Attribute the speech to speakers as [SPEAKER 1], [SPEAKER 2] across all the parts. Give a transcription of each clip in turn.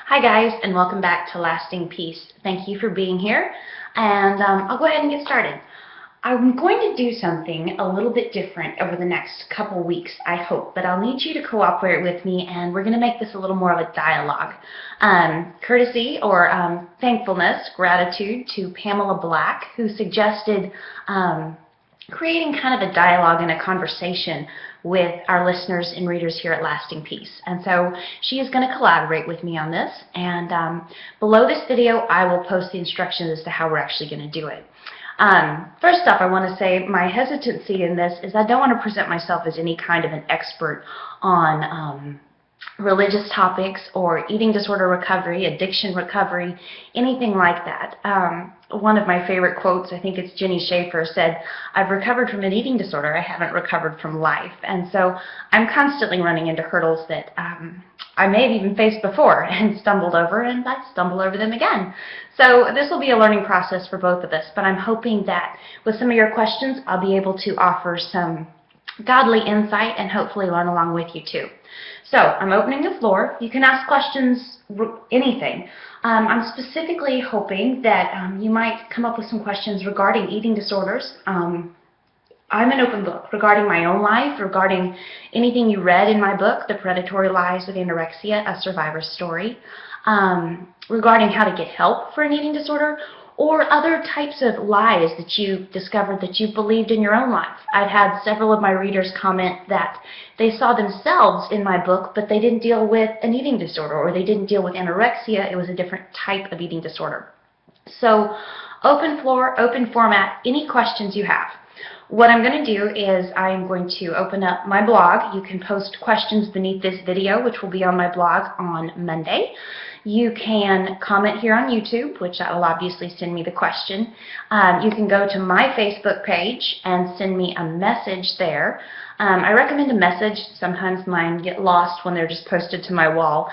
[SPEAKER 1] Hi guys, and welcome back to Lasting Peace. Thank you for being here, and I'll go ahead and get started. I'm going to do something a little bit different over the next couple weeks, I hope, but I'll need you to cooperate with me, and we're going to make this a little more of a dialogue. Courtesy or thankfulness, gratitude to Pamela Black, who suggested creating kind of a dialogue and a conversation with our listeners and readers here at Lasting Peace. And so she is going to collaborate with me on this, and below this video I will post the instructions as to how we're actually going to do it. First off, I want to say my hesitancy in this is I don't want to present myself as any kind of an expert on religious topics or eating disorder recovery, addiction recovery, anything like that. One of my favorite quotes, I think it's Jenny Schaefer, said, "I've recovered from an eating disorder, I haven't recovered from life." And so I'm constantly running into hurdles that I may have even faced before and stumbled over, and I stumble over them again. So this will be a learning process for both of us, but I'm hoping that with some of your questions I'll be able to offer some godly insight and hopefully learn along with you too. So I'm opening the floor. You can ask questions, anything. I'm specifically hoping that you might come up with some questions regarding eating disorders. I'm an open book regarding my own life, regarding anything you read in my book, The Predatory Lies of Anorexia, A Survivor's Story, regarding how to get help for an eating disorder, or other types of lies that you discovered that you believed in your own life. I've had several of my readers comment that they saw themselves in my book, but they didn't deal with an eating disorder, or they didn't deal with anorexia. It was a different type of eating disorder. So open floor, open format, any questions you have. What I'm going to do is I'm going to open up my blog. You can post questions beneath this video, which will be on my blog on Monday. You can comment here on YouTube, which will obviously send me the question. You can go to my Facebook page and send me a message there. I recommend a message. Sometimes mine get lost when they're just posted to my wall.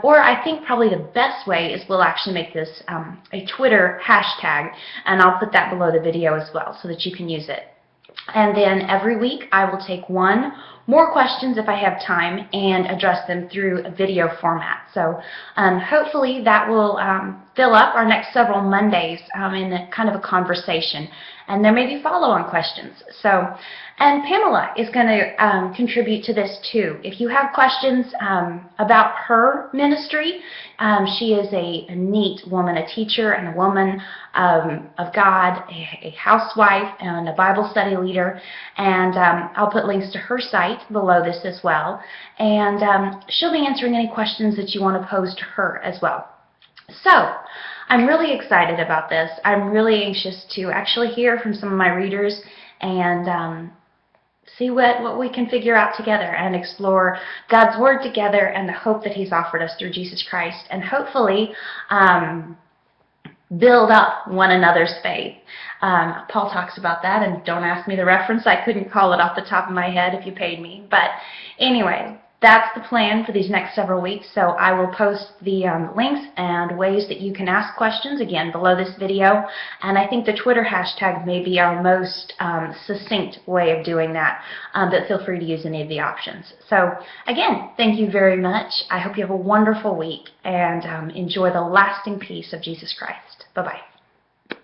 [SPEAKER 1] Or I think probably the best way is we'll actually make this a Twitter hashtag, and I'll put that below the video as well so that you can use it. And then every week I will take one more questions if I have time and address them through a video format. So hopefully that will fill up our next several Mondays in a kind of a conversation. And there may be follow-on questions. And Pamela is going to contribute to this too. If you have questions about her ministry, she is a neat woman, a teacher and a woman of God, a housewife and a Bible study leader. And I'll put links to her site below this as well. And she'll be answering any questions that you want to pose to her as well. So I'm really excited about this. I'm really anxious to actually hear from some of my readers and see what we can figure out together and explore God's Word together and the hope that He's offered us through Jesus Christ, and hopefully build up one another's faith. Paul talks about that, and don't ask me the reference. I couldn't call it off the top of my head if you paid me. But anyway, that's the plan for these next several weeks. So I will post the links and ways that you can ask questions, again, below this video. And I think the Twitter hashtag may be our most succinct way of doing that, but feel free to use any of the options. So again, thank you very much. I hope you have a wonderful week and enjoy the lasting peace of Jesus Christ. Bye-bye.